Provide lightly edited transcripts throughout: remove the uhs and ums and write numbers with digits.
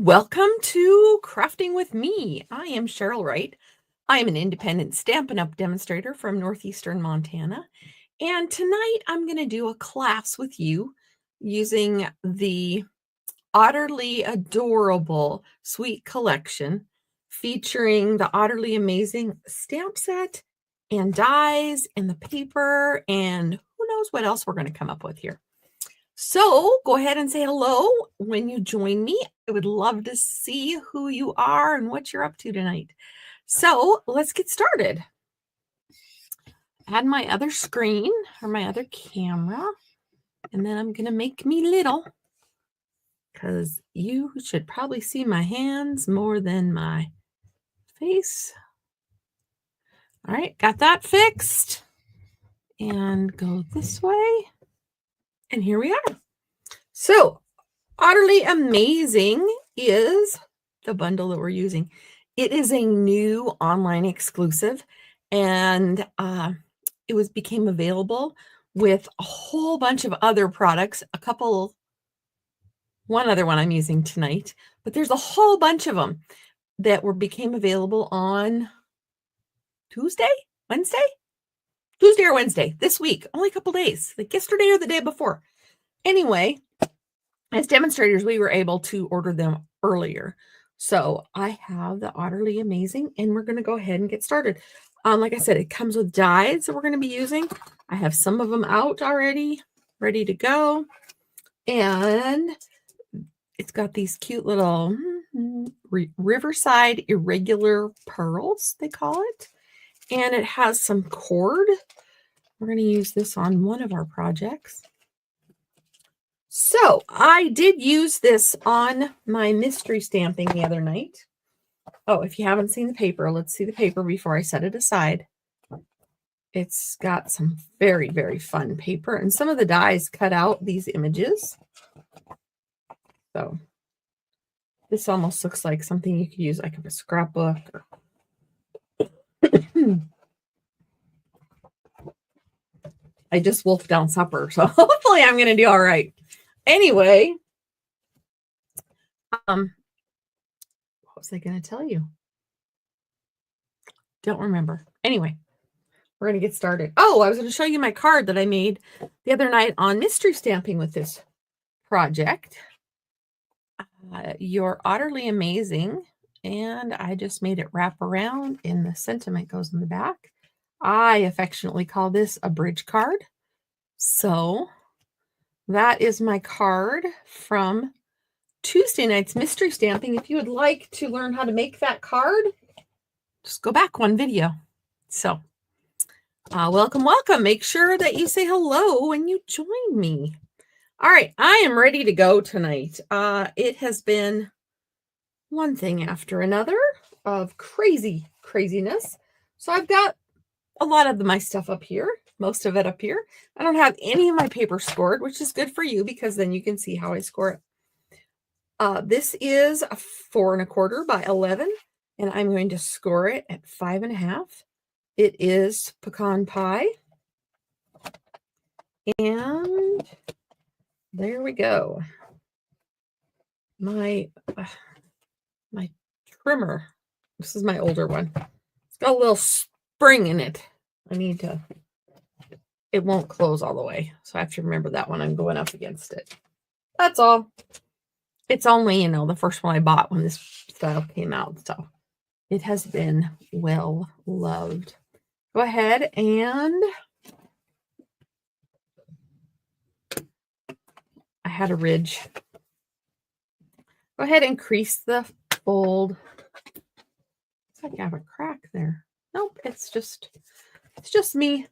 Welcome to Crafting with Me. I am Cheryl Wright. I am an independent Stampin' Up! Demonstrator from Northeastern Montana. And tonight I'm going to do a class with you using the Otterly Adorable Suite Collection featuring the Otterly Amazing stamp set and dies and the paper and who knows what else we're going to come up with here. So go ahead and say hello when you join me. I would love to see who you are and what you're up to tonight. So let's get started. Add my other screen or my other camera, and then I'm going to make me little because you should probably see my hands more than my face. All right, got that fixed. And go this way. And here we are. So Otterly Amazing is the bundle that we're using. It is a new online exclusive, and it became available with a whole bunch of other products. One other one I'm using tonight, but there's a whole bunch of them that became available on Tuesday or Wednesday this week. Only a couple days, like yesterday or the day before. Anyway, as demonstrators, we were able to order them earlier. So I have the Otterly Amazing, and we're going to go ahead and get started. Like I said, it comes with dies that we're going to be using. I have some of them out already, ready to go. And it's got these cute little Riverside Irregular Pearls, they call it. And it has some cord. We're going to use this on one of our projects. So I did use this on my mystery stamping the other night. Oh, if you haven't seen the paper, let's see the paper before I set it aside. It's got some very, very fun paper, and some of the dies cut out these images. So this almost looks like something you could use like a scrapbook. I just wolfed down supper, so hopefully I'm going to do all right. Anyway, what was I going to tell you? Don't remember. Anyway, we're going to get started. Oh, I was going to show you my card that I made the other night on mystery stamping with this project. You're Utterly Amazing, and I just made it wrap around, and the sentiment goes in the back. I affectionately call this a bridge card. So that is my card from Tuesday night's mystery stamping. If you would like to learn how to make that card, just go back one video. So welcome. Make sure that you say hello when you join me. All right, I am ready to go tonight. It has been one thing after another of craziness. So I've got a lot of my stuff up here, most of it up here. I don't have any of my paper scored, which is good for you because then you can see how I score it. This is a 4 1/4 by 11, and I'm going to score it at 5 1/2. It is pecan pie. And there we go. My trimmer. This is my older one. It's got a little spring in it. It won't close all the way. So I have to remember that when I'm going up against it. That's all. It's only, the first one I bought when this style came out. So it has been well loved. Go ahead and I had a ridge. Go ahead and crease the fold. Looks like I have a crack there. Nope, it's just me.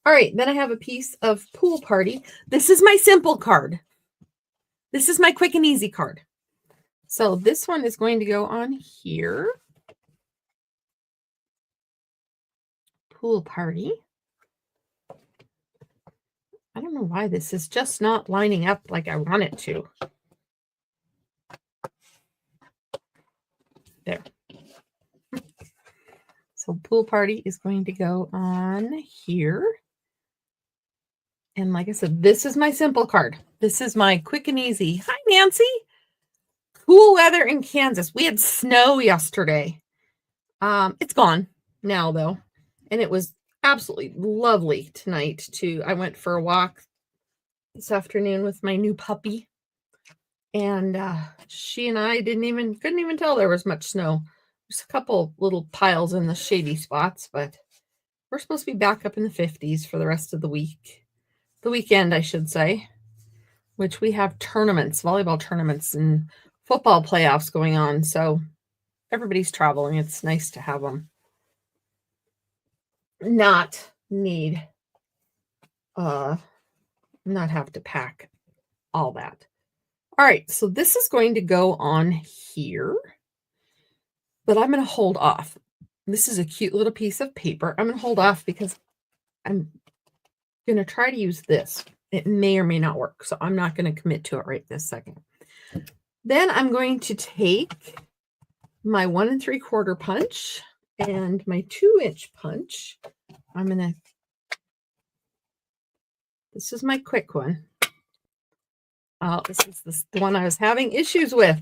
All right, then I have a piece of Pool Party. This is my simple card. This is my quick and easy card. So this one is going to go on here. Pool Party. I don't know why this is just not lining up like I want it to. There. So Pool Party is going to go on here. And like I said, this is my simple card. This is my quick and easy. Hi, Nancy. cool weather in Kansas. We had snow yesterday. It's gone now though. And it was absolutely lovely tonight too. I went for a walk this afternoon with my new puppy. And she and I couldn't even tell there was much snow. There's a couple little piles in the shady spots, but we're supposed to be back up in the 50s for the rest of the week. The weekend, I should say, which we have tournaments, volleyball tournaments and football playoffs going on. So everybody's traveling. It's nice to have them not have to pack all that. All right, so this is going to go on here, but I'm going to hold off. This is a cute little piece of paper. I'm going to hold off because I'm going to try to use this. It may or may not work, so I'm not going to commit to it right this second. Then I'm going to take my 1 3/4 punch and my 2-inch punch. This is my quick one. This is the one I was having issues with.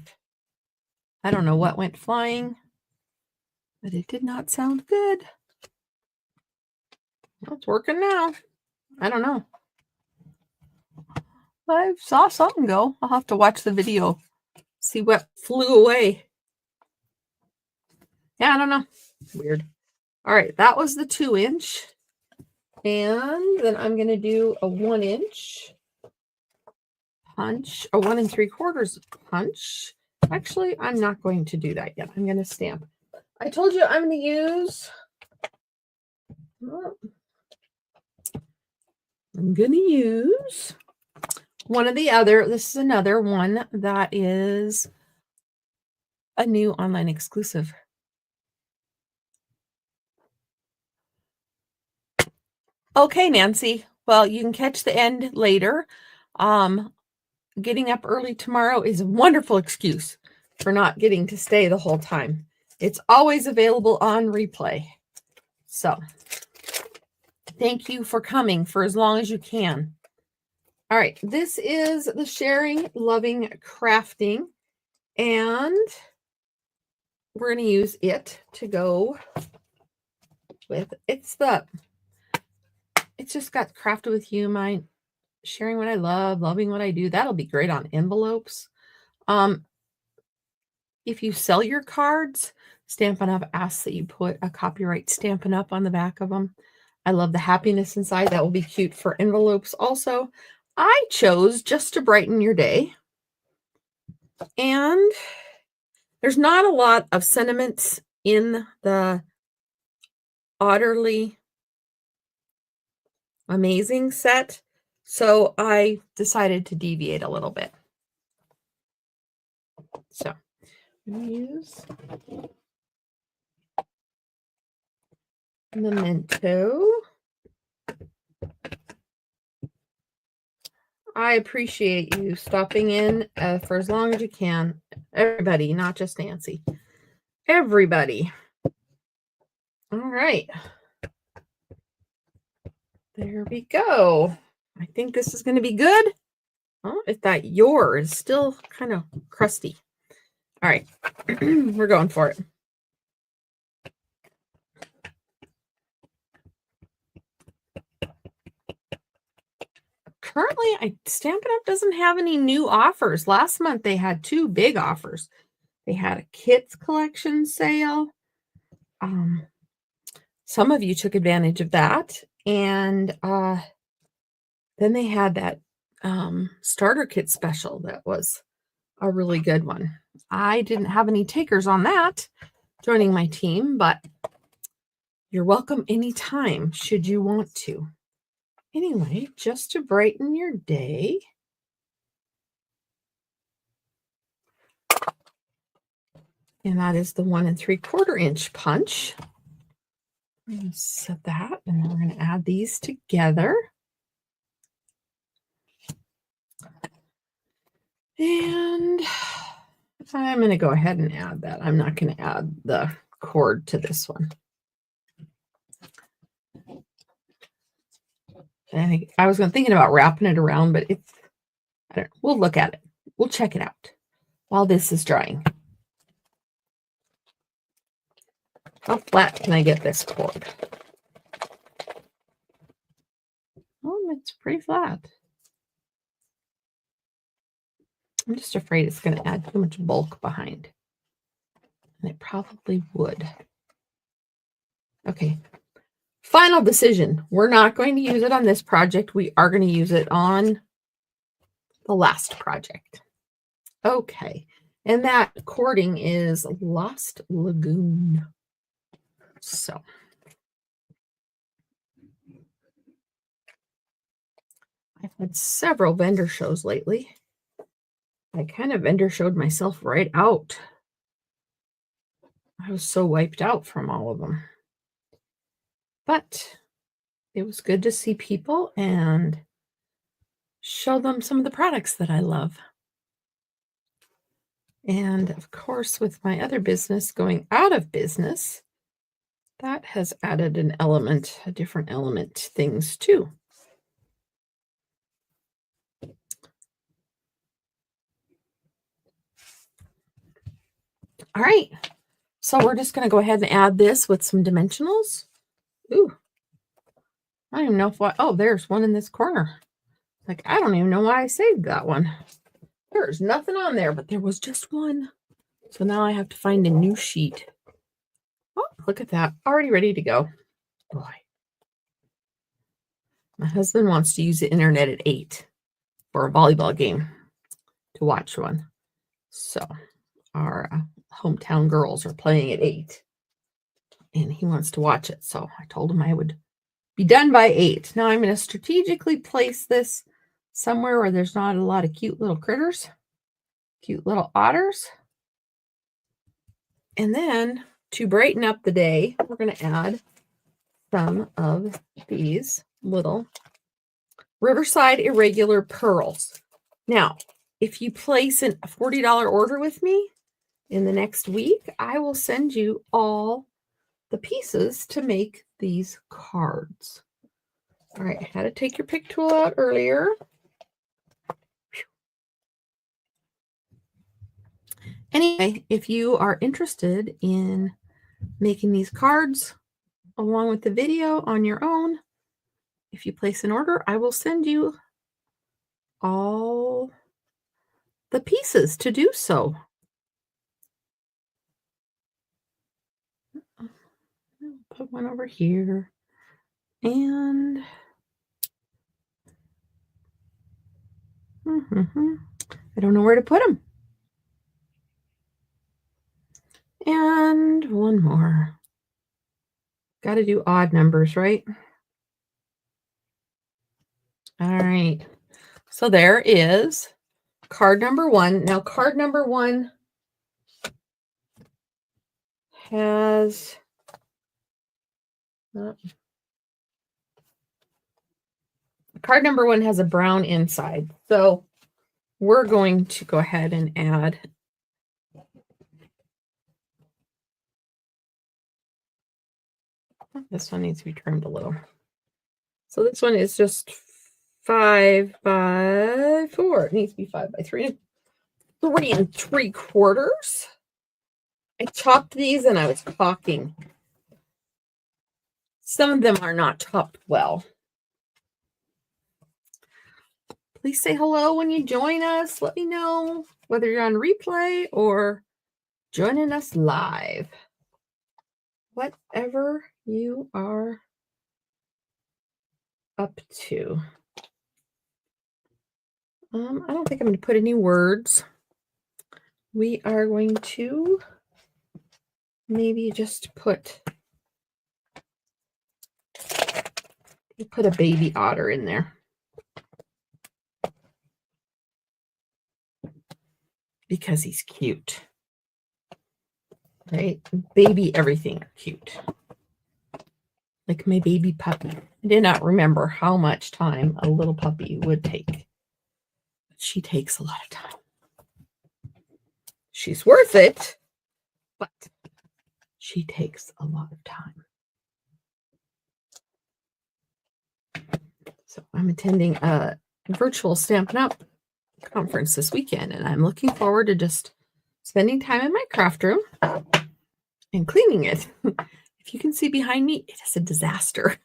I don't know what went flying, but it did not sound good. Well, it's working now. I don't know. I saw something go. I'll have to watch the video, see what flew away. Yeah, I don't know. Weird. All right, that was the 2-inch. And then I'm going to do a 1-inch punch, a 1 3/4 punch. Actually, I'm not going to do that yet. I'm going to stamp. I told you I'm going to use, one of the other. This is another one that is a new online exclusive. Okay, Nancy. Well, you can catch the end later. Getting up early tomorrow is a wonderful excuse for not getting to stay the whole time. It's always available on replay. So thank you for coming for as long as you can. All right, this is the Sharing, Loving, Crafting, and we're going to use it to go with, it's just got Crafted with You, mine. Sharing what I love, loving what I do. That'll be great on envelopes. If you sell your cards, Stampin' Up! Asks that you put a copyright Stampin' Up! On the back of them. I love the happiness inside. That will be cute for envelopes also. I chose Just to Brighten Your Day. And there's not a lot of sentiments in the Otterly Amazing set. So I decided to deviate a little bit. So I'm going to use Memento. I appreciate you stopping in for as long as you can. Everybody, not just Nancy. Everybody. All right. There we go. I think this is going to be good. Oh, if that your is still kind of crusty. All right. We're going for it. Currently, Stampin' Up! Doesn't have any new offers. Last month, they had 2 big offers. They had a kids collection sale. Some of you took advantage of that. And then they had that starter kit special that was a really good one. I didn't have any takers on that joining my team, but you're welcome anytime should you want to. Anyway, Just to Brighten Your Day. And that is the 1 3/4 inch punch. I'm going to set that, and then we're going to add these together. And I'm going to go ahead and add that. I'm not going to add the cord to this one. I was thinking about wrapping it around, but we'll look at it. We'll check it out. while this is drying. How flat can I get this cord? Oh, it's pretty flat. I'm just afraid it's going to add too much bulk behind. And it probably would. Okay. Final decision. We're not going to use it on this project. We are going to use it on the last project. Okay. And that cording is Lost Lagoon. So I've had several vendor shows lately. I kind of vendor showed myself right out. I was so wiped out from all of them. But it was good to see people and show them some of the products that I love. And of course, with my other business going out of business, that has added an element, a different element to things too. All right, so we're just going to go ahead and add this with some dimensionals. Ooh, I don't even know if oh, there's one in this corner. Like, I don't even know why I saved that one. There's nothing on there, but there was just one. So now I have to find a new sheet. Oh, look at that. Already ready to go. Boy. My husband wants to use the internet at 8 for a volleyball game to watch one. So our hometown girls are playing at 8. And he wants to watch it. So I told him I would be done by 8. Now I'm going to strategically place this somewhere where there's not a lot of cute little critters, cute little otters. And then to brighten up the day, we're going to add some of these little Riverside Irregular Pearls. Now, if you place a $40 order with me in the next week, I will send you all the pieces to make these cards. All right, I had to take your pick tool out earlier. Anyway, if you are interested in making these cards along with the video on your own, if you place an order, I will send you all the pieces to do so. I'll put one over here. And I don't know where to put them. And one more. Got to do odd numbers, right? All right. So there is card number 1. Now, card number 1 has card number 1 has a brown inside. So we're going to go ahead and add this one needs to be trimmed a little. So this one is just 5 by 4. It needs to be 5 by 3. 3 3/4. I chopped these and I was talking. Some of them are not chopped well. Please say hello when you join us. Let me know whether you're on replay or joining us live. Whatever you are up to. I don't think I'm going to put any words. We are going to maybe just put a baby otter in there. Because he's cute. Right? Baby everything are cute. Like my baby puppy. I did not remember how much time a little puppy would take. But she takes a lot of time. She's worth it, but she takes a lot of time. So I'm attending a virtual Stampin' Up conference this weekend, and I'm looking forward to just spending time in my craft room and cleaning it. If you can see behind me, it is a disaster.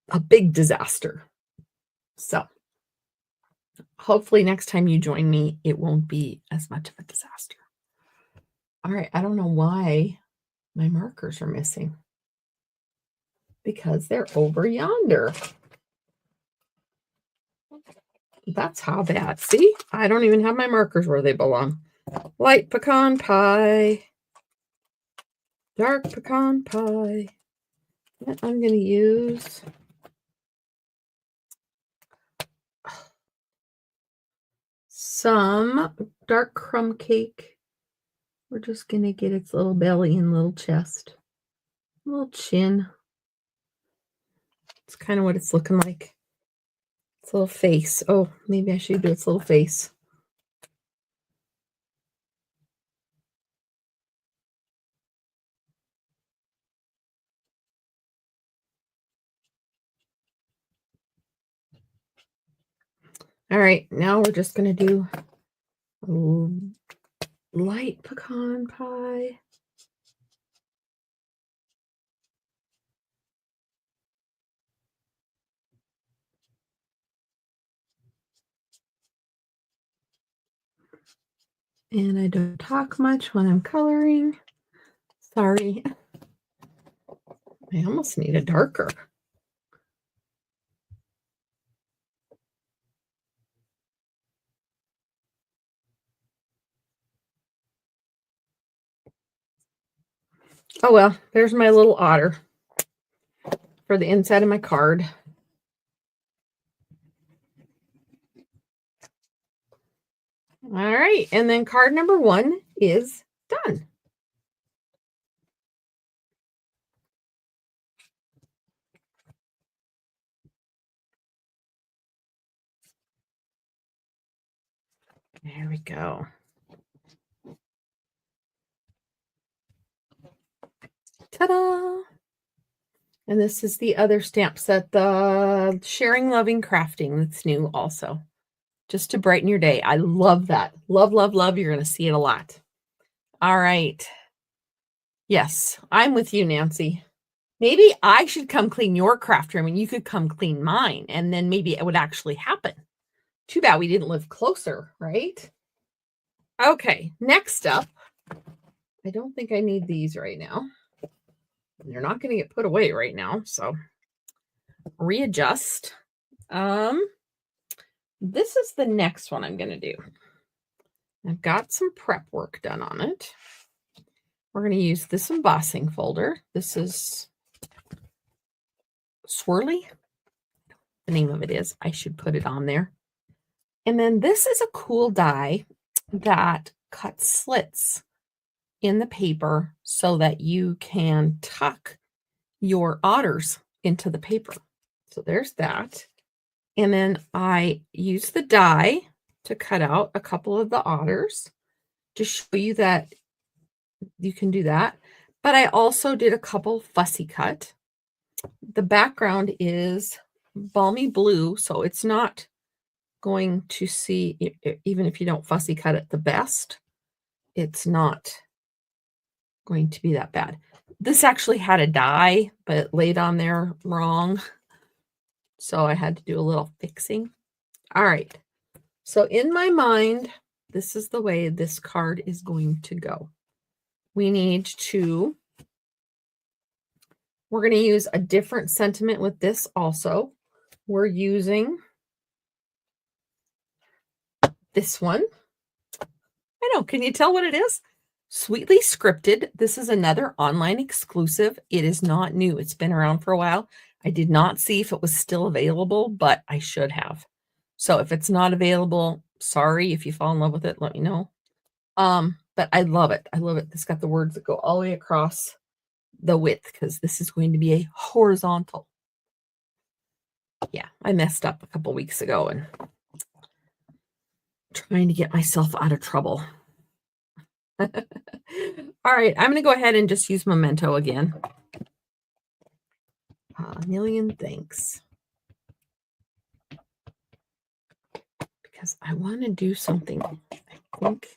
A big disaster. So hopefully next time you join me, it won't be as much of a disaster. All right, I don't know why my markers are missing. Because they're over yonder. That's how bad. See, I don't even have my markers where they belong. Light pecan pie. Dark pecan pie. And I'm going to use some dark crumb cake. We're just going to get its little belly and little chest. Little chin. It's kind of what it's looking like. Its little face. Oh, maybe I should do its little face. All right, now we're just going to do light pecan pie. And I don't talk much when I'm coloring. Sorry. I almost need a darker. Oh well, there's my little otter for the inside of my card. All right, and then card number 1 is done. There we go. Ta-da! And this is the other stamp set, the Sharing, Loving, Crafting, that's new also. Just to brighten your day. I love that. Love, love, love. You're going to see it a lot. All right. Yes, I'm with you, Nancy. Maybe I should come clean your craft room and you could come clean mine, and then maybe it would actually happen. Too bad we didn't live closer, right? Okay, next up, I don't think I need these right now. They're not going to get put away right now, so readjust. This is the next one I'm going to do. I've got some prep work done on it. We're going to use this embossing folder. This is Swirly. The name of it is. I should put it on there. And then this is a cool die that cuts slits in the paper so that you can tuck your otters into the paper. So there's that. And then I use the die to cut out a couple of the otters to show you that you can do that. But I also did a couple fussy cut. The background is balmy blue, so it's not going to see, even if you don't fussy cut it the best, it's not going to be that bad. This actually had a die, but it laid on there wrong. So I had to do a little fixing. All right. So in my mind, this is the way this card is going to go. We're going to use a different sentiment with this also. We're using this one. I know, can you tell what it is? Sweetly Scripted. This is another online exclusive. It is not new. It's been around for a while. I did not see if it was still available, but I should have. So if it's not available, sorry. If you fall in love with it, let me know. But I love it. I love it. It's got the words that go all the way across the width because this is going to be a horizontal. Yeah, I messed up a couple weeks ago and trying to get myself out of trouble. All right, I'm going to go ahead and just use Memento again. A million thanks. Because I want to do something, I think.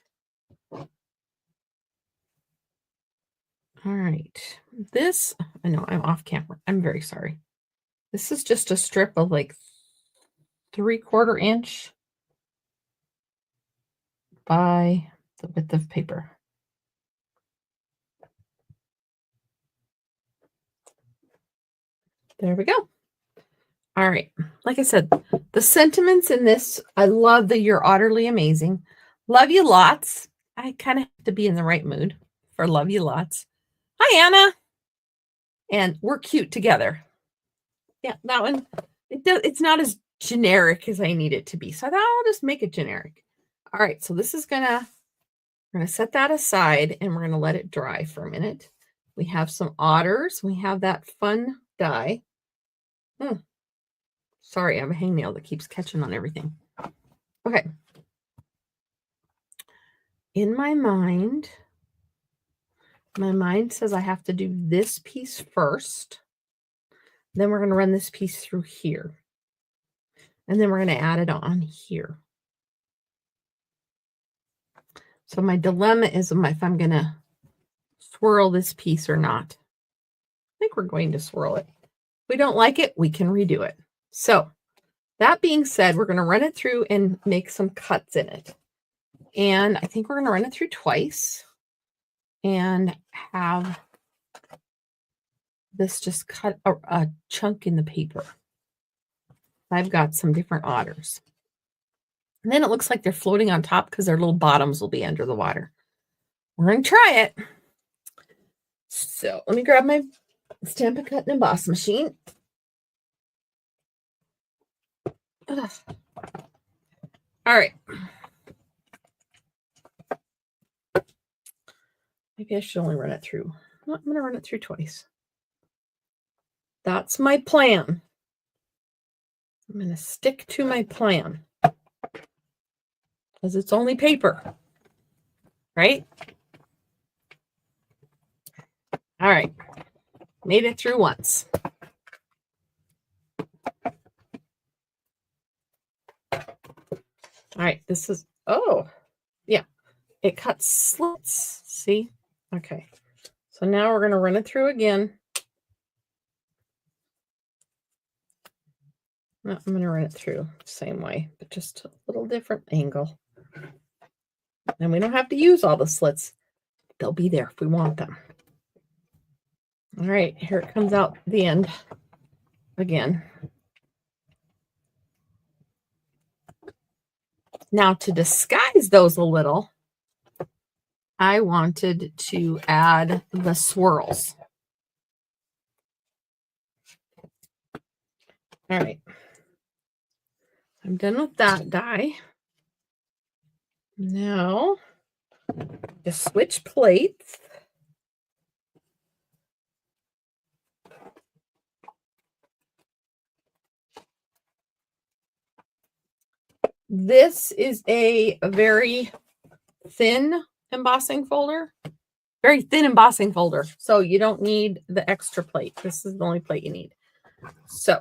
All right. This, I know I'm off camera. I'm very sorry. This is just a strip of like 3/4 inch by the width of paper. There we go. All right. Like I said, the sentiments in this, I love that you're utterly amazing. Love you lots. I kind of have to be in the right mood for love you lots. Hi, Anna. And we're cute together. Yeah, that one, it's not as generic as I need it to be. So I thought I'll just make it generic. All right. So this is we're going to set that aside and we're going to let it dry for a minute. We have some otters. We have that fun die. Sorry, I have a hangnail that keeps catching on everything. Okay. In my mind says I have to do this piece first. Then we're going to run this piece through here. And then we're going to add it on here. So my dilemma is if I'm going to swirl this piece or not. I think we're going to swirl it. If we don't like it, we can redo it. So that being said, we're going to run it through and make some cuts in it. And I think we're going to run it through twice and have this just cut a chunk in the paper. I've got some different otters. And then it looks like they're floating on top because their little bottoms will be under the water. We're going to try it. So let me grab my Stampin' Cut and Emboss machine. Ugh. All right. Maybe I should only run it through. No, I'm going to run it through twice. That's my plan. I'm going to stick to my plan because it's only paper, right? All right. Made it through once. All right. This is, oh, yeah. It cuts slits. See? Okay. So now we're going to run it through again. No, I'm going to run it through the same way, but just a little different angle. And we don't have to use all the slits. They'll be there if we want them. All right, here it comes out the end again. Now to disguise those a little, I wanted to add the swirls. All right. I'm done with that die. Now, just switch plates. This is a very thin embossing folder. Very thin embossing folder. So you don't need the extra plate. This is the only plate you need. So,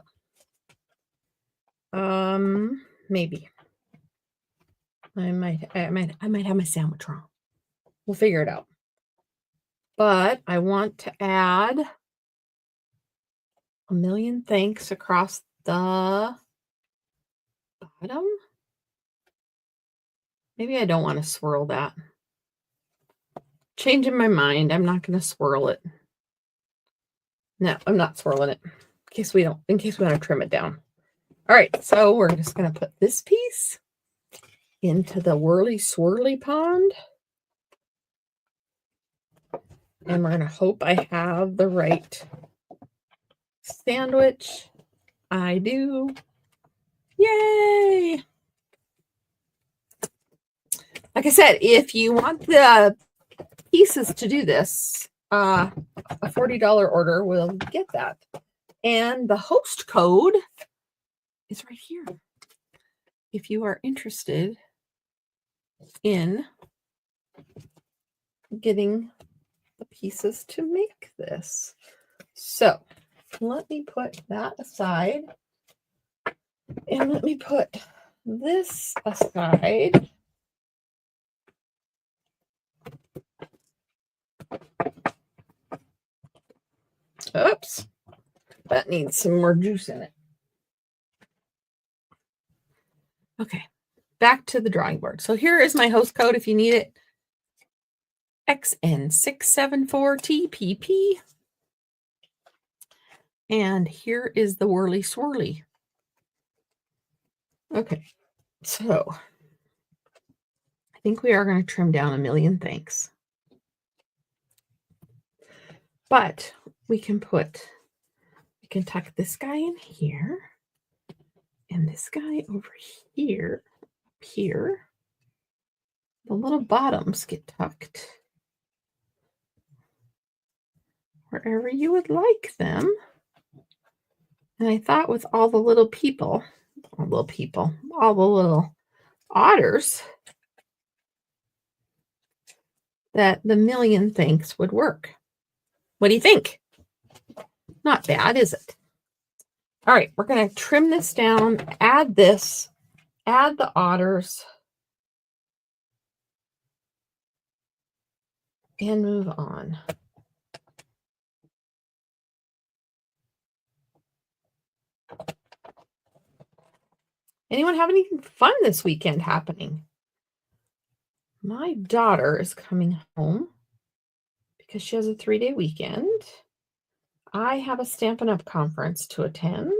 maybe. I might have my sandwich wrong. We'll figure it out. But I want to add a million thanks across the bottom. Maybe I don't want to swirl that. Changing my mind. I'm not going to swirl it. No, I'm not swirling it. In case we want to trim it down. All right, so we're just going to put this piece into the whirly swirly pond. And we're going to hope I have the right sandwich. I do. Yay! Like I said, if you want the pieces to do this, a $40 order will get that. And the host code is right here. If you are interested in getting the pieces to make this. So let me put that aside. And let me put this aside. Oops. That needs some more juice in it. Okay, back to the drawing board. So here is my host code if you need it. XN674TPP. And here is the whirly swirly. Okay, so I think we are going to trim down a million thanks. But we can tuck this guy in here and this guy over here, here. The little bottoms get tucked wherever you would like them. And I thought with all the little otters, that the million thanks would work. What do you think? Not bad, is it? All right, we're going to trim this down, add the otters, and move on. Anyone have anything fun this weekend happening? My daughter is coming home because she has a 3-day weekend. I have a Stampin' Up conference to attend.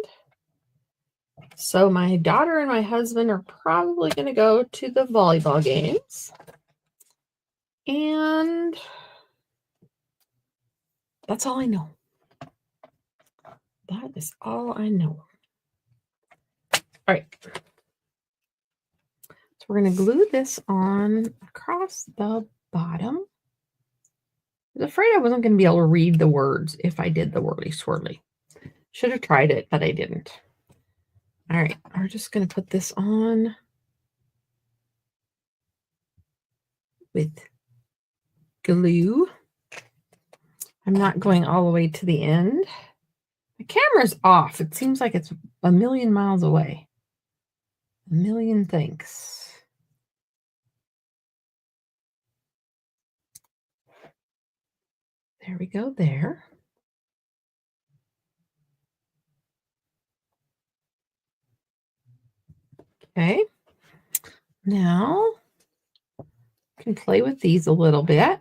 So my daughter and my husband are probably going to go to the volleyball games. And that's all I know. That is all I know. All right. So we're going to glue this on across the bottom. I was afraid I wasn't going to be able to read the words if I did the whirly swirly. Should have tried it, but I didn't. All right. We're just going to put this on with glue. I'm not going all the way to the end. The camera's off. It seems like it's a million miles away. A million thanks. There we go there. Okay. Now, I can play with these a little bit.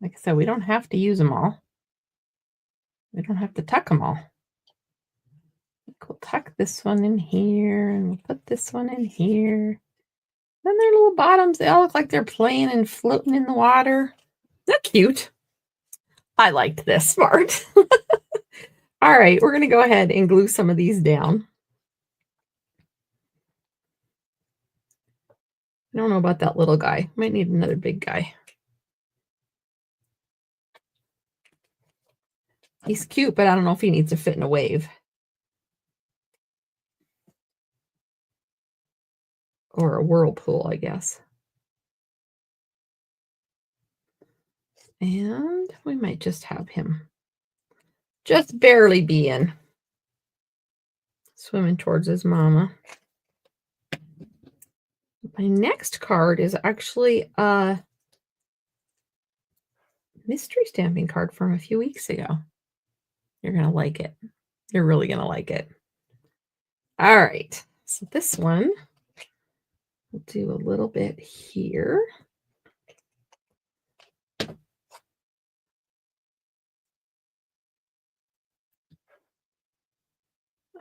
Like I said, we don't have to use them all. We don't have to tuck them all. We'll tuck this one in here, and we'll put this one in here. Then their little bottoms, they all look like they're playing and floating in the water. They're cute. I liked this part. All right, we're going to go ahead and glue some of these down. I don't know about that little guy. Might need another big guy. He's cute, but I don't know if he needs to fit in a wave. Or a whirlpool, I guess. And we might just have him just barely be in. Swimming towards his mama. My next card is actually a mystery stamping card from a few weeks ago. You're going to like it. You're really going to like it. All right. So this one, we'll do a little bit here.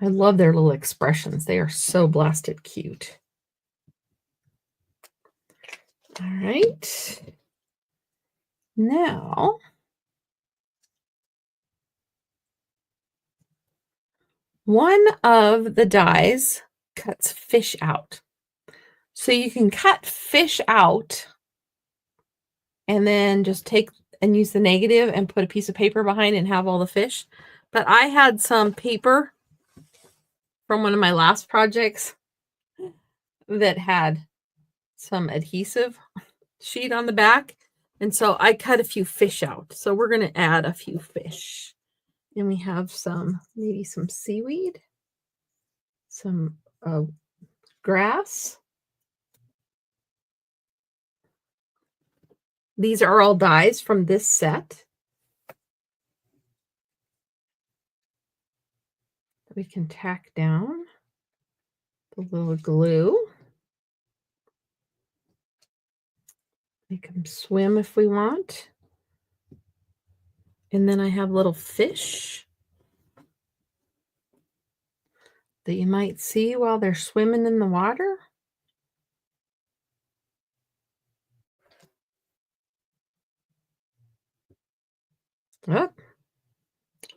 I love their little expressions. They are so blasted cute. All right. Now, one of the dies cuts fish out. So you can cut fish out and then just take and use the negative and put a piece of paper behind and have all the fish. But I had some paper from one of my last projects that had some adhesive sheet on the back. And so I cut a few fish out. So we're going to add a few fish. And we have maybe some seaweed, some grass. These are all dies from this set. that we can tack down the little glue. Make them swim if we want. And then I have little fish that you might see while they're swimming in the water. Oh,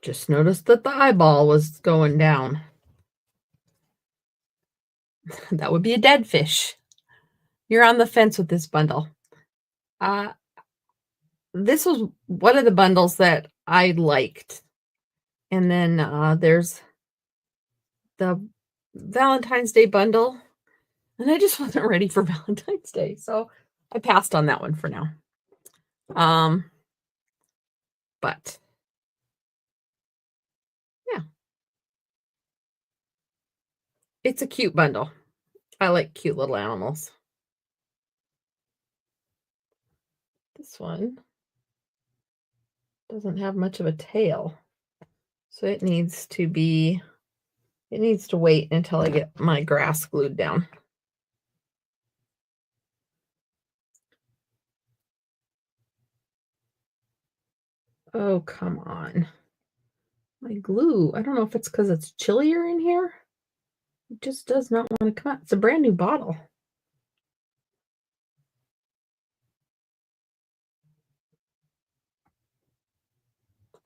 just noticed that the eyeball was going down. That would be a dead fish. You're on the fence with this bundle. This was one of the bundles that I liked. And then there's the Valentine's Day bundle. And I just wasn't ready for Valentine's Day. So I passed on that one for now. But yeah, it's a cute bundle. I like cute little animals. This one doesn't have much of a tail. So it needs to wait until I get my grass glued down. Oh, come on. My glue. I don't know if it's because it's chillier in here. It just does not want to come out. It's a brand new bottle.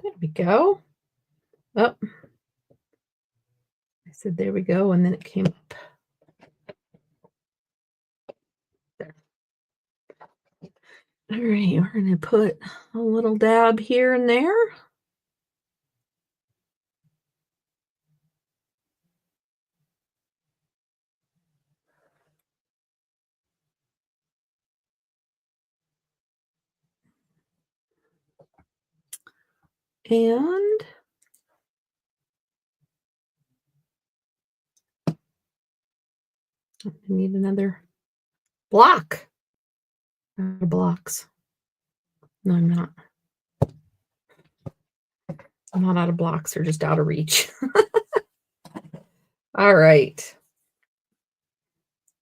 There we go. Oh, I said there we go, and then it came up. There. All right, we're going to put a little dab here and there. And I need another block. Blocks. No, I'm not. I'm not out of blocks. They're just out of reach. All right.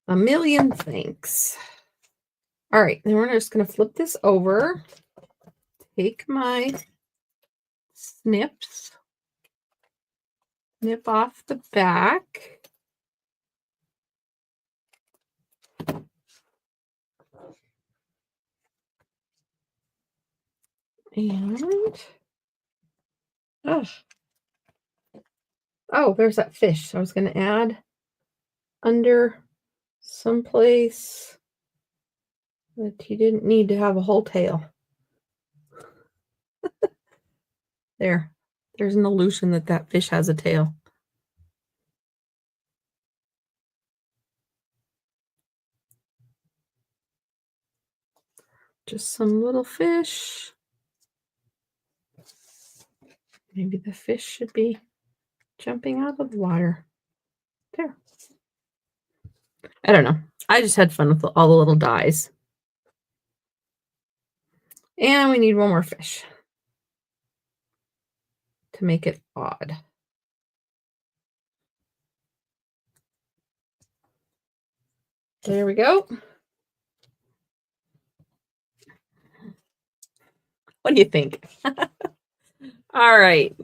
A million thanks. All right. Then we're just going to flip this over. Take my snips. Snip off the back. And oh, there's that fish. I was going to add under someplace that he didn't need to have a whole tail. There's an illusion that fish has a tail. Just some little fish. Maybe the fish should be jumping out of the water. There. I don't know. I just had fun with all the little dies. And we need one more fish to make it odd. There we go. What do you think? All right.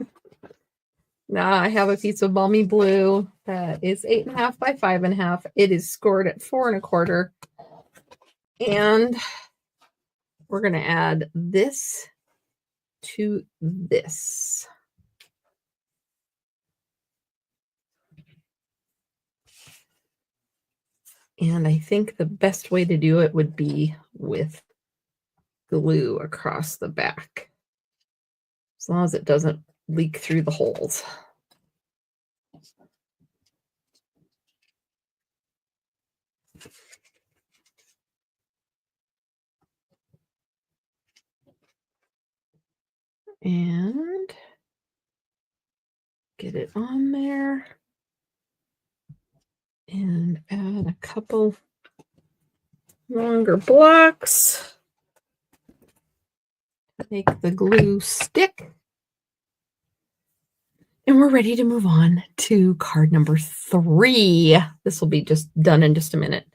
Now I have a piece of balmy blue that is 8.5 by 5.5. It is scored at 4 1/4. And we're going to add this to this. And I think the best way to do it would be with glue across the back, as long as it doesn't leak through the holes. And get it on there and add a couple longer blocks to make the glue stick. And we're ready to move on to card number 3. This will be just done in just a minute.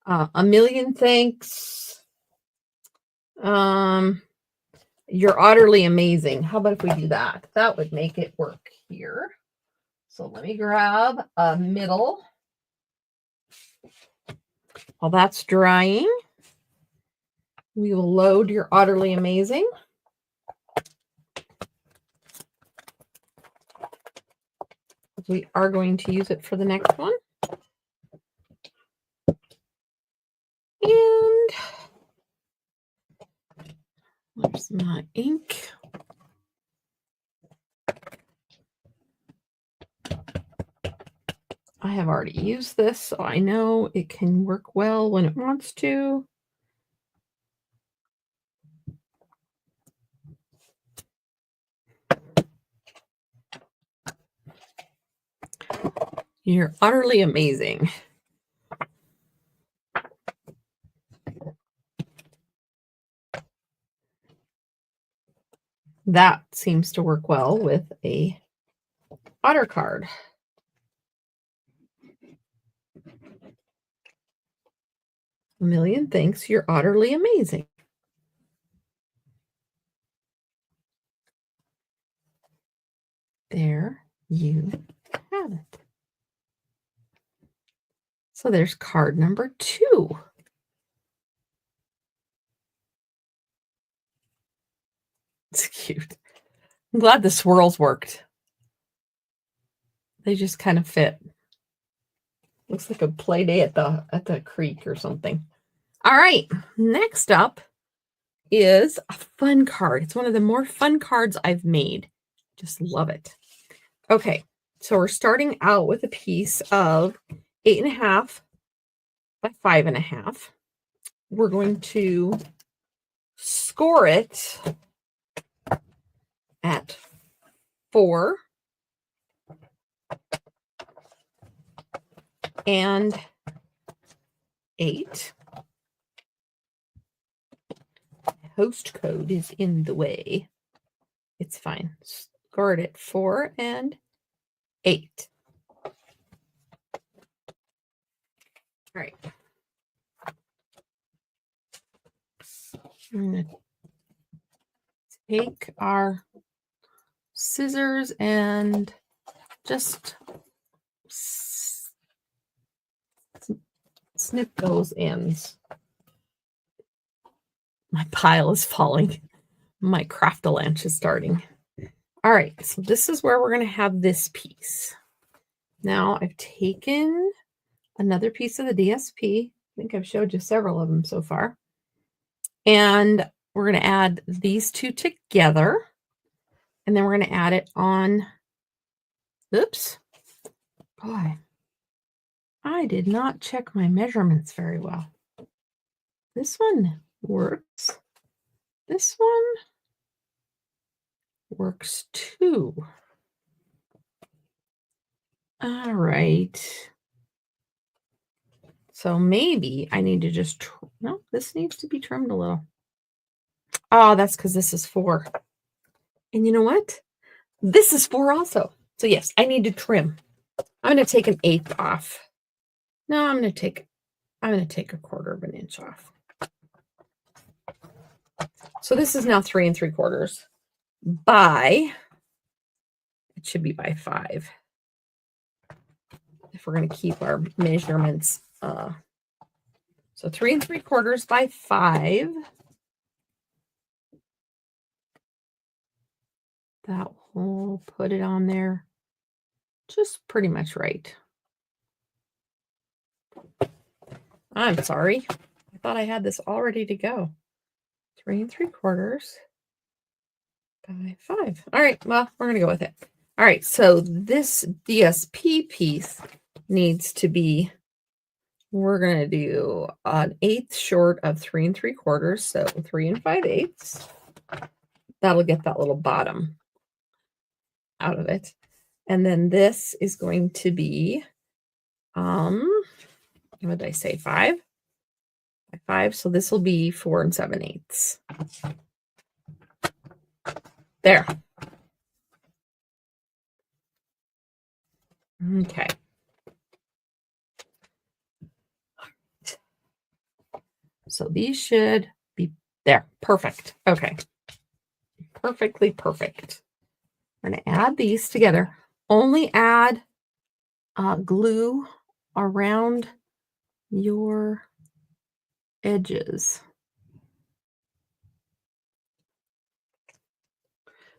A million thanks. You're utterly amazing. How about if we do that? That would make it work here. So let me grab a middle. While that's drying, we will load your utterly amazing. We are going to use it for the next one. And where's my ink? I have already used this, so I know it can work well when it wants to. You're utterly amazing. That seems to work well with a otter card. A million thanks. You're utterly amazing. There you have it. So there's card number 2. It's cute. I'm glad the swirls worked. They just kind of fit. Looks like a play day at the creek or something. All right, next up is a fun card. It's one of the more fun cards I've made. Just love it. Okay, so we're starting out with a piece of 8.5 by 5.5. We're going to score it at 4 and 8. Host code is in the way. It's fine. Score it at 4 and 8. All right. I'm going to take our scissors and just snip those ends. My pile is falling. My craft-a-lanche is starting. All right, so this is where we're going to have this piece. Now I've taken another piece of the DSP. I think I've showed you several of them so far. And we're going to add these two together. And then we're going to add it on. Oops. Boy, I did not check my measurements very well. This one works. This one works too. All right. So maybe I need to just, no, this needs to be trimmed a little. Oh, that's because this is 4. And you know what? This is 4 also. So yes, I need to trim. I'm going to take 1/8 off. No, I'm going to take 1/4 of an inch off. So this is now 3 3/4 by, it should be by 5. If we're going to keep our measurements. So 3 3/4 by 5. That will put it on there just pretty much right. I'm sorry. I thought I had this all ready to go. 3 3/4 by 5. All right, well, we're going to go with it. All right, so this DSP piece needs to be, we're going to do 1/8 short of 3 3/4, so 3 5/8. That'll get that little bottom out of it. And then this is going to be, what did I say, 5? By 5, so this will be 4 7/8. There. Okay. So these should be there. Perfect. Okay. Perfectly perfect. We're going to add these together. Only add glue around your edges,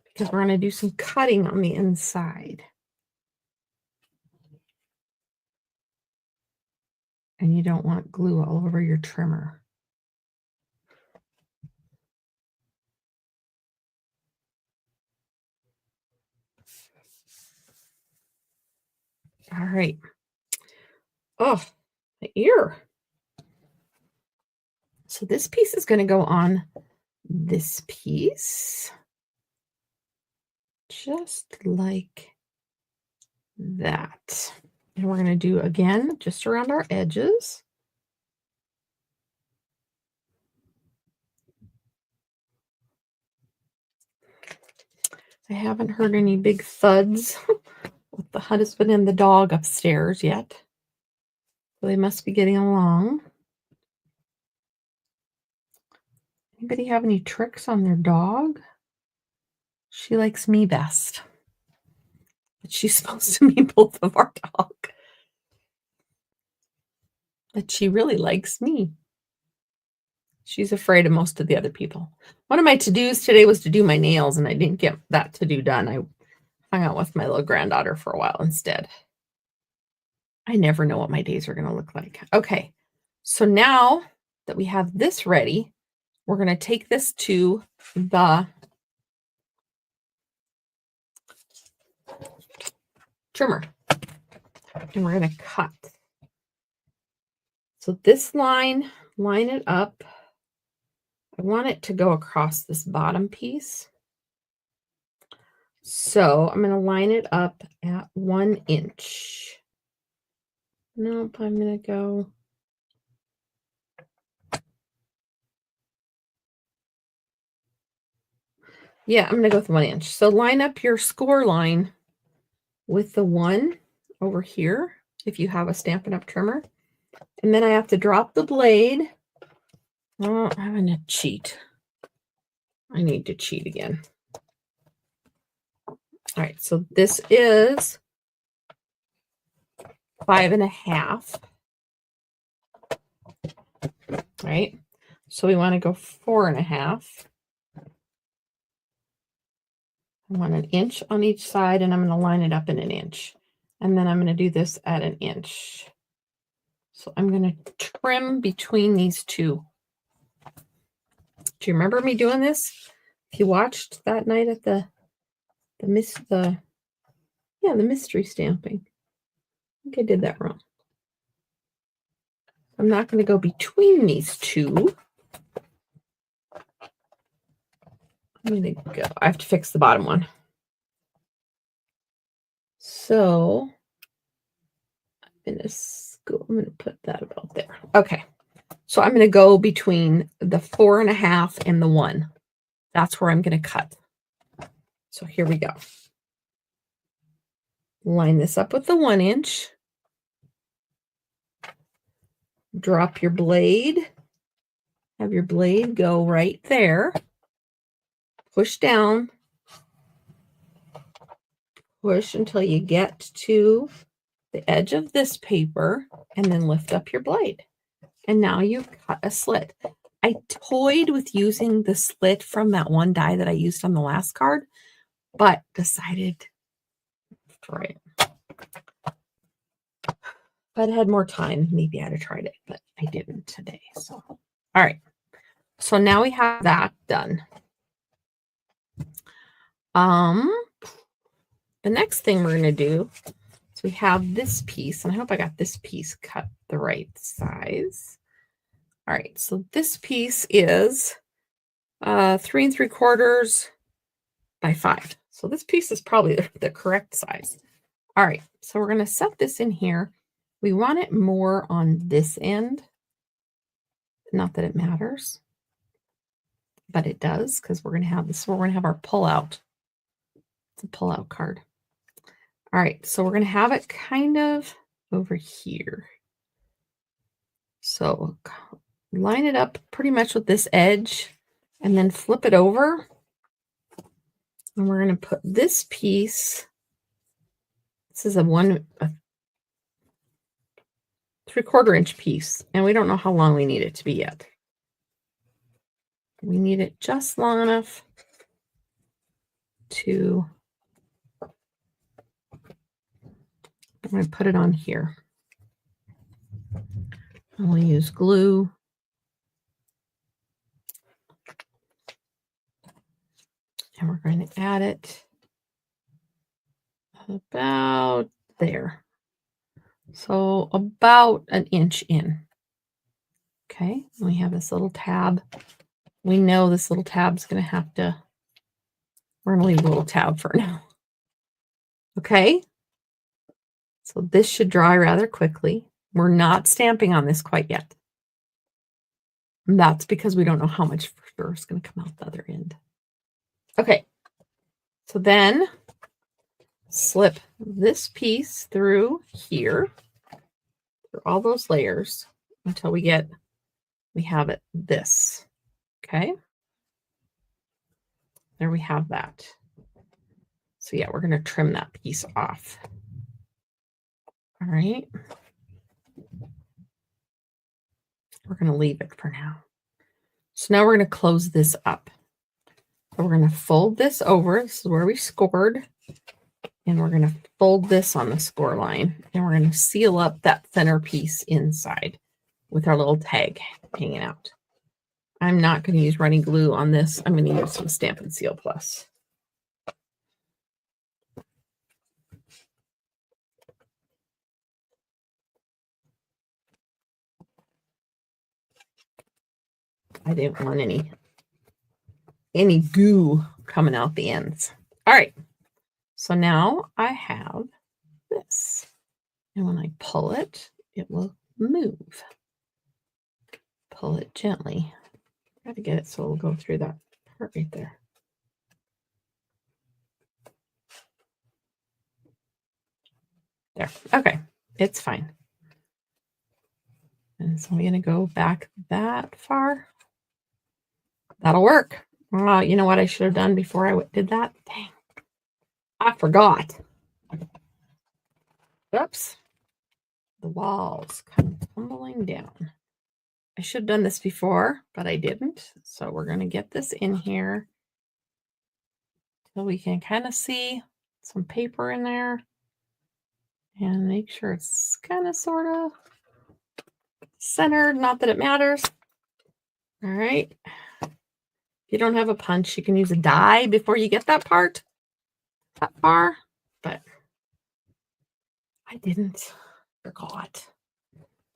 because we're going to do some cutting on the inside. And you don't want glue all over your trimmer. All right. Oh, the ear. So this piece is going to go on this piece, just like that. And we're going to do again just around our edges. I haven't heard any big thuds with the husband and the dog upstairs yet. So they must be getting along. Anybody have any tricks on their dog? She likes me best. But she's supposed to be both of our dog. But she really likes me. She's afraid of most of the other people. One of my to-dos today was to do my nails, and I didn't get that to-do done. I hung out with my little granddaughter for a while instead. I never know what my days are going to look like. Okay, so now that we have this ready, we're going to take this to the trimmer, and we're going to cut. So this line it up. I want it to go across this bottom piece. So I'm going to line it up at 1 inch. Nope, I'm going to go. Yeah, I'm going to go with 1 inch. So line up your score line with the 1 over here if you have a Stampin' Up! Trimmer. And then I have to drop the blade. Oh, I'm going to cheat. I need to cheat again. All right, so this is 5.5. Right? So we want to go 4.5. I want 1 inch on each side, and I'm going to line it up in 1 inch. And then I'm going to do this at 1 inch. So I'm going to trim between these two. Do you remember me doing this? If you watched that night at the mystery stamping. I think I did that wrong. I'm not going to go between these two. I'm going to go. I have to fix the bottom one. So I'm going to put that about there. Okay. So I'm going to go between the 4.5 and the 1. That's where I'm going to cut. So here we go. Line this up with the 1 inch. Drop your blade. Have your blade go right there. Push down. Push until you get to the edge of this paper, and then lift up your blade. And now you've cut a slit. I toyed with using the slit from that one die that I used on the last card, but decided to try it. If I'd had more time, maybe I'd have tried it, but I didn't today. So, all right. So now we have that done. The next thing we're going to do is we have this piece, and I hope I got this piece cut the right size. All right, so this piece is 3 3/4 by 5. So this piece is probably the correct size. All right, so we're going to set this in here. We want it more on this end. Not that it matters, but it does, because we're going to have this. We're going to have our pull-out. It's a pull-out card. All right, so we're going to have it kind of over here. So line it up pretty much with this edge and then flip it over. And we're going to put this piece, this is a 3/4 inch piece, and we don't know how long we need it to be yet. We need it just long enough to, I'm going to put it on here. And we'll use glue. And we're going to add it about there. So about an inch in. Okay, we have this little tab. We know this little tab's going to have to, we're going to leave a little tab for now. Okay, so this should dry rather quickly. We're not stamping on this quite yet. And that's because we don't know how much for sure is going to come out the other end. Okay, so then slip this piece through here, through all those layers until we have it this. Okay, there we have that. So yeah, we're going to trim that piece off. All right. We're going to leave it for now. So now we're going to close this up. So we're going to fold this over. This is where we scored. And we're going to fold this on the score line. And we're going to seal up that center piece inside with our little tag hanging out. I'm not going to use running glue on this. I'm going to use some Stampin' Seal Plus. I didn't want any goo coming out the ends. All right. So now I have this. And when I pull it, it will move. Pull it gently. Try to get it so it'll go through that part right there. There. Okay. It's fine. And so I'm going to go back that far. That'll work. You know what I should have done before I did that? Dang. I forgot. Oops. The walls come tumbling down. I should have done this before, but I didn't. So we're going to get this in here so we can kind of see some paper in there and make sure it's kind of sort of centered. Not that it matters. All right. If you don't have a punch, you can use a die before you get that part that far, but I didn't. Forgot.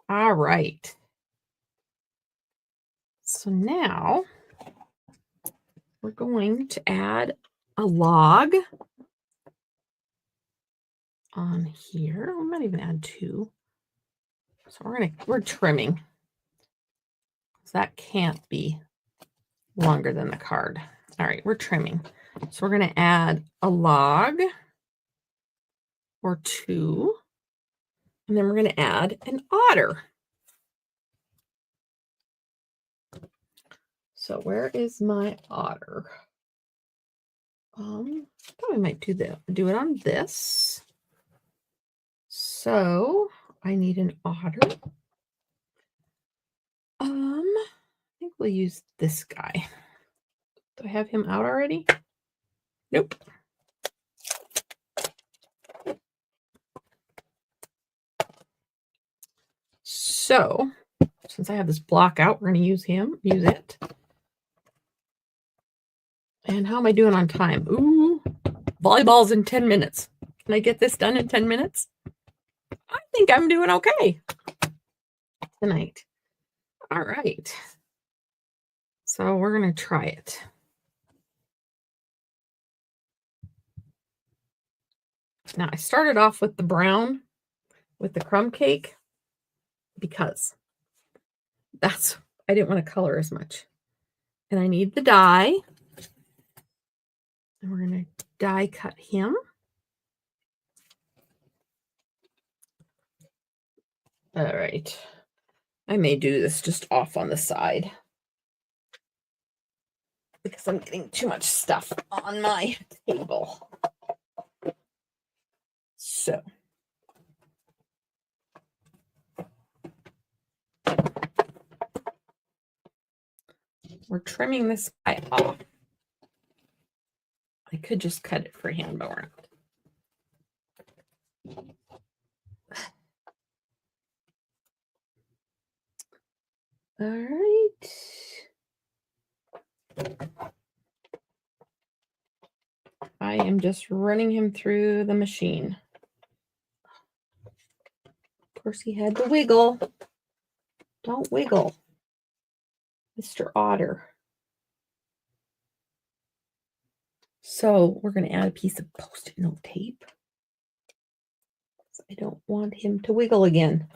All right. So now we're going to add a log on here. We might even add 2. So we're trimming. So that can't be longer than the card. All right, we're trimming. So we're going to add a log or 2. And then we're going to add an otter. So where is my otter? I thought I might do it on this. So I need an otter. I think we'll use this guy. Do I have him out already? Nope. So since I have this block out, we're going to use it. And how am I doing on time? Ooh, volleyball's in 10 minutes. Can I get this done in 10 minutes? I think I'm doing okay tonight. All right. So we're going to try it. Now I started off with the brown with the crumb cake because I didn't want to color as much. And I need the die. And we're going to die cut him. All right. I may do this just off on the side because I'm getting too much stuff on my table. So we're trimming this guy off. I could just cut it freehand, but we're not. All right. I am just running him through the machine. Of course, he had to wiggle. Don't wiggle, Mr. Otter. So we're going to add a piece of Post-it note tape. I don't want him to wiggle again.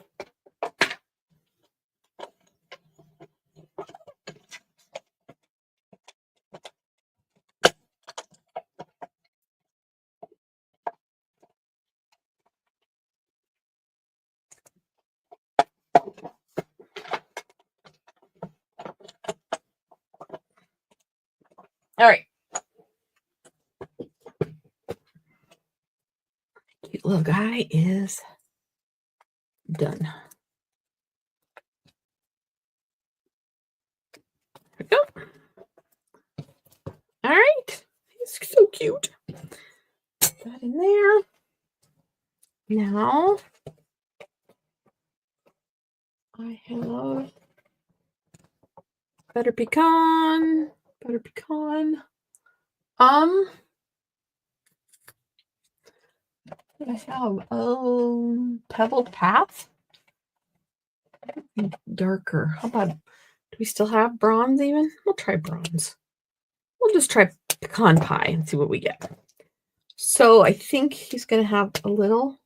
All right. Cute little guy is done. There we go. All right. He's so cute. Put that in there. Now I have butter pecan. I have pebbled path. Darker. How about, do we still have bronze even? We'll try bronze. We'll just try pecan pie and see what we get. So I think he's going to have a little,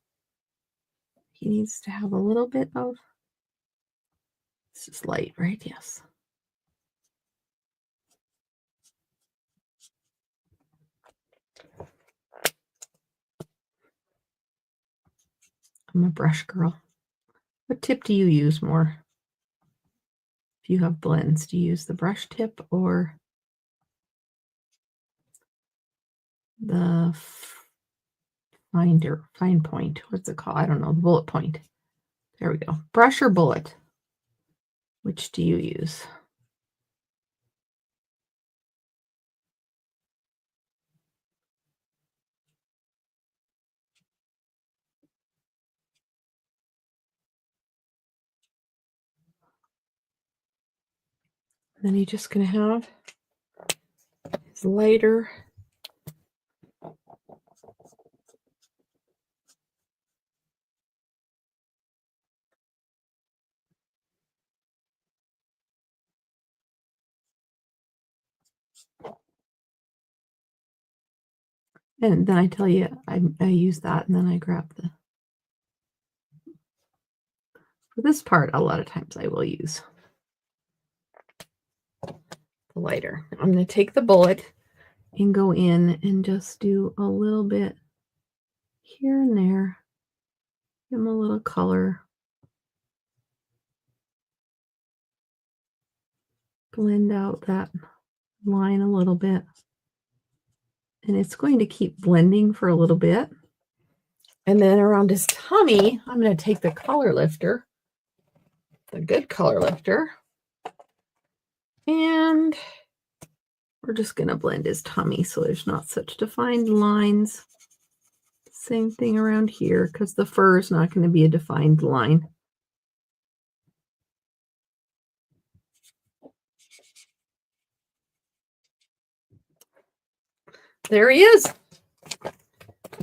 he needs to have a little bit of, this is light, right? Yes. I'm a brush girl. What tip do you use more? If you have blends, do you use the brush tip or the fine point? What's it called? I don't know. The bullet point. There we go. Brush or bullet? Which do you use? Then you're just going to have his lighter. And then I tell you, I use that, and then I grab the, for this part, a lot of times I will use the lighter. I'm going to take the bullet and go in and just do a little bit here and there. Give him a little color. Blend out that line a little bit. And it's going to keep blending for a little bit. And then around his tummy, I'm going to take the color lifter, the good color lifter, and we're just going to blend his tummy so there's not such defined lines. Same thing around here because the fur is not going to be a defined line. There he is.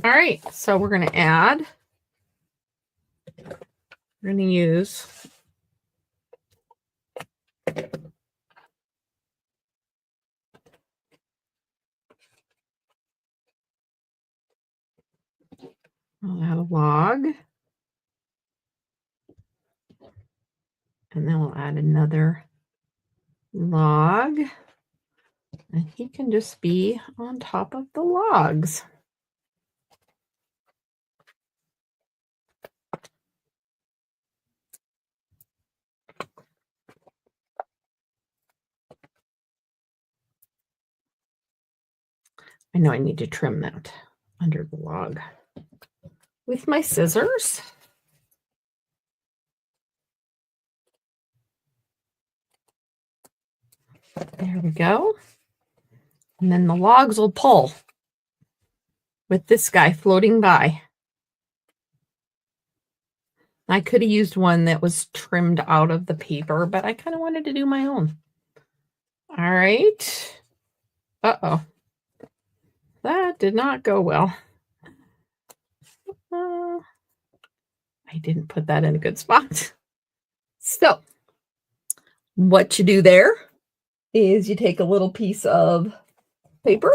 All right, so we're going to add, we're going to use I'll add a log. And then we'll add another log. And he can just be on top of the logs. I know I need to trim that under the log with my scissors. There we go. And then the logs will pull with this guy floating by. I could have used one that was trimmed out of the paper, but I kind of wanted to do my own. All right. Uh-oh. That did not go well. I didn't put that in a good spot. So what you do there is you take a little piece of paper.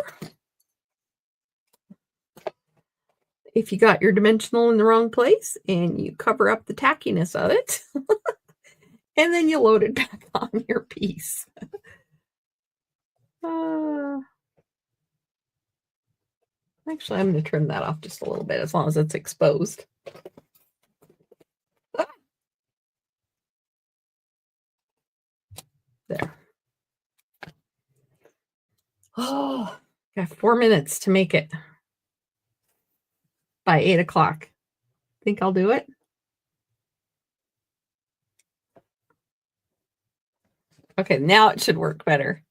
If you got your dimensional in the wrong place, and you cover up the tackiness of it, and then you load it back on your piece. Actually, I'm going to trim that off just a little bit as long as it's exposed. There. Oh, got 4 minutes to make it by 8 o'clock. Think I'll do it? Okay, now it should work better.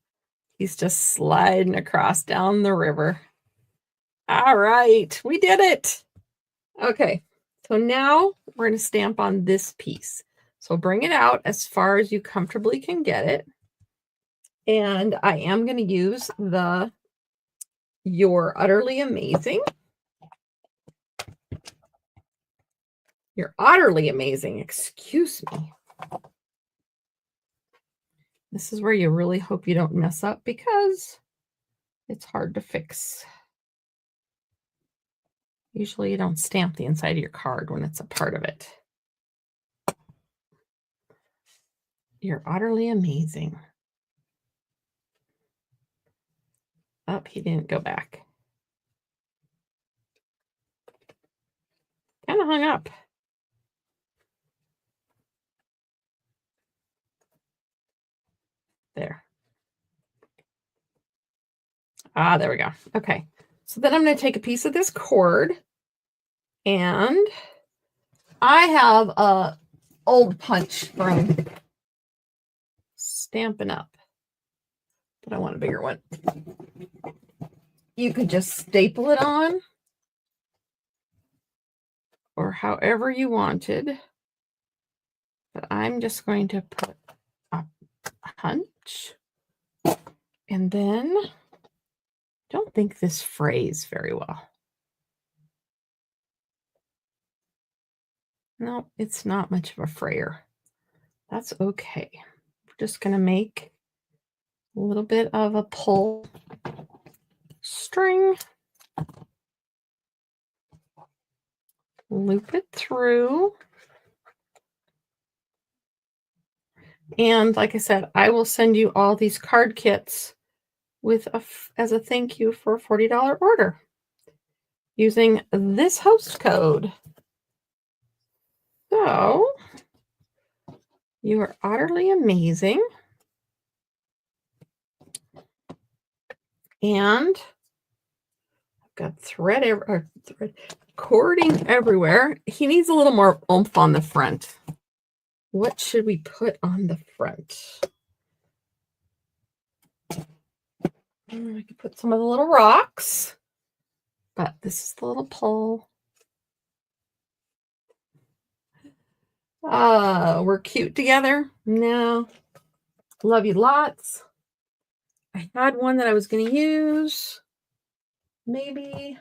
He's just sliding across down the river. All right, we did it. Okay, so now we're going to stamp on this piece. So bring it out as far as you comfortably can get it. And I am going to use the You're Utterly Amazing. You're Utterly Amazing, excuse me. This is where you really hope you don't mess up because it's hard to fix. Usually you don't stamp the inside of your card when it's a part of it. You're Utterly Amazing. Oh, he didn't go back. Kind of hung up. There. Ah, there we go. Okay. So then I'm going to take a piece of this cord, and I have a old punch from Stampin' Up, but I want a bigger one. You could just staple it on, or however you wanted, but I'm just going to put a punch, and then don't think this frays very well. No, it's not much of a frayer. That's okay. We're just going to make a little bit of a pull string. Loop it through. And like I said, I will send you all these card kits with as a thank you for a $40 order using this host code. So you are utterly amazing. And I've got thread cording everywhere. He needs a little more oomph on the front. What should we put on the front? I could put some of the little rocks, but this is the little pole. We're cute together. No, love you lots. I had one that I was going to use. Maybe.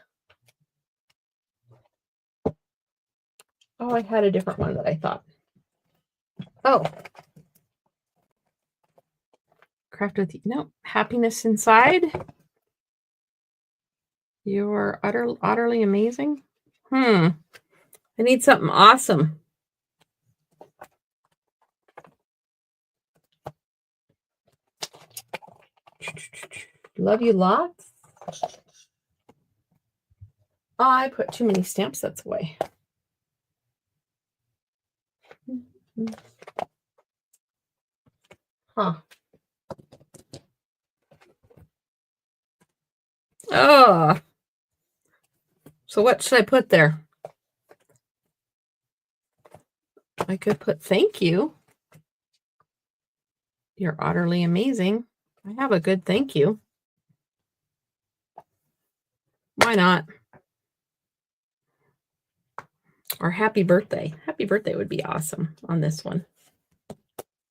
Oh, I had a different one that I thought. Oh. Craft with you. No, happiness inside. You're utterly amazing. I need something awesome. Love you lots. I put too many stamp sets away. Huh. Oh. So what should I put there? I could put thank you. You're utterly amazing. I have a good thank you. Why not? Or happy birthday. Happy birthday would be awesome on this one.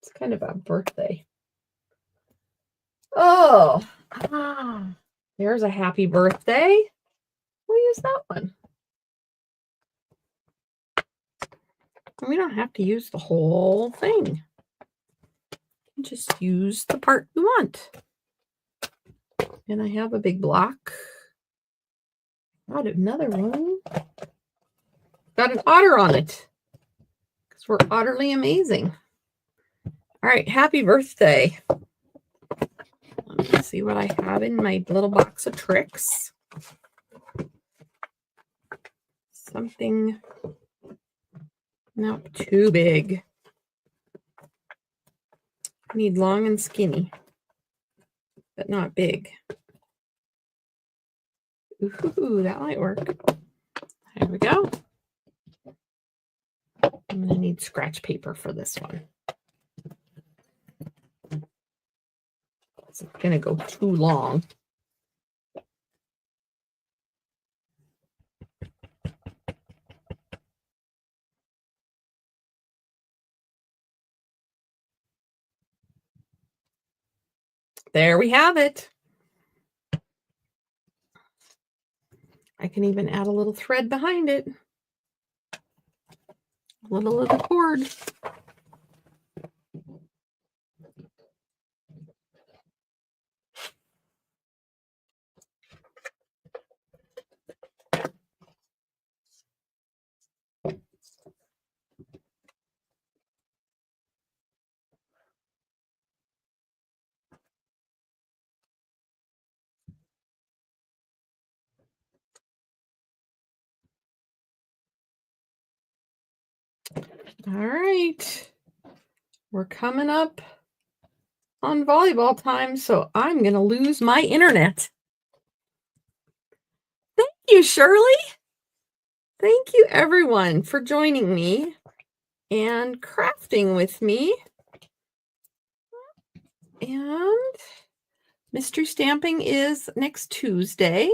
It's kind of a birthday. Oh, there's a happy birthday. We'll use that one. We don't have to use the whole thing. Just use the part you want. And I have a big block. Got another one. Got an otter on it. Because we're utterly amazing. All right, happy birthday. Let me see what I have in my little box of tricks. Something not too big. I need long and skinny, but not big. Ooh, that might work. There we go. I'm going to need scratch paper for this one. It's going to go too long. There we have it. I can even add a little thread behind it. A little of the cord. All right, we're coming up on volleyball time, so I'm going to lose my internet. Thank you, Shirley. Thank you, everyone, for joining me and crafting with me. And mystery stamping is next Tuesday.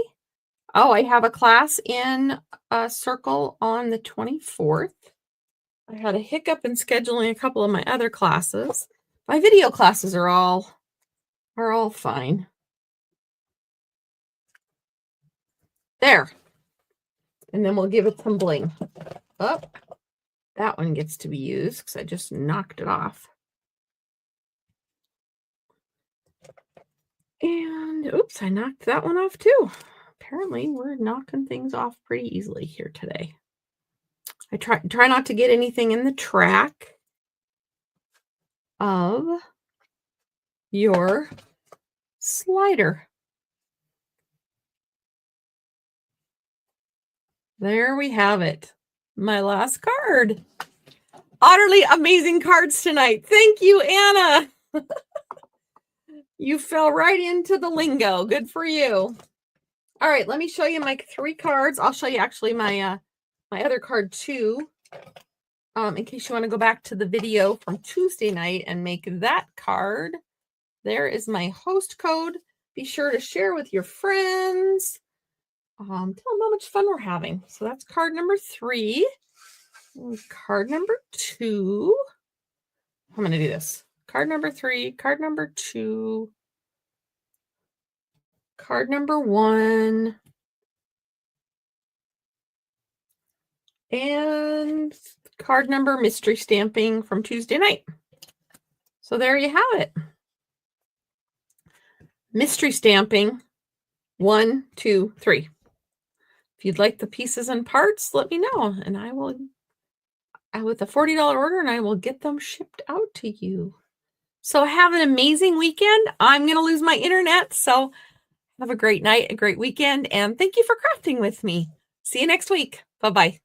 Oh, I have a class in a circle on the 24th. I had a hiccup in scheduling a couple of my other classes. My video classes are all fine. There. And then we'll give it some bling. Oh, that one gets to be used because I just knocked it off. And oops, I knocked that one off too. Apparently we're knocking things off pretty easily here today. I try not to get anything in the track of your slider. There we have it. My last card. Utterly amazing cards tonight. Thank you, Anna. You fell right into the lingo. Good for you. All right, let me show you my 3 cards. I'll show you actually my my other card too, in case you want to go back to the video from Tuesday night and make that card. There is my host code. Be sure to share with your friends. Tell them how much fun we're having. So that's card number 3. Card number 2. I'm going to do this. Card number 3, card number 2, card number 1, and card number mystery stamping from Tuesday night. So there you have it. Mystery stamping 1, 2, 3. If you'd like the pieces and parts, let me know, and I will, with a $40 order, and I will get them shipped out to you. So have an amazing weekend. I'm going to lose my internet, so have a great night, a great weekend, and thank you for crafting with me. See you next week. Bye-bye.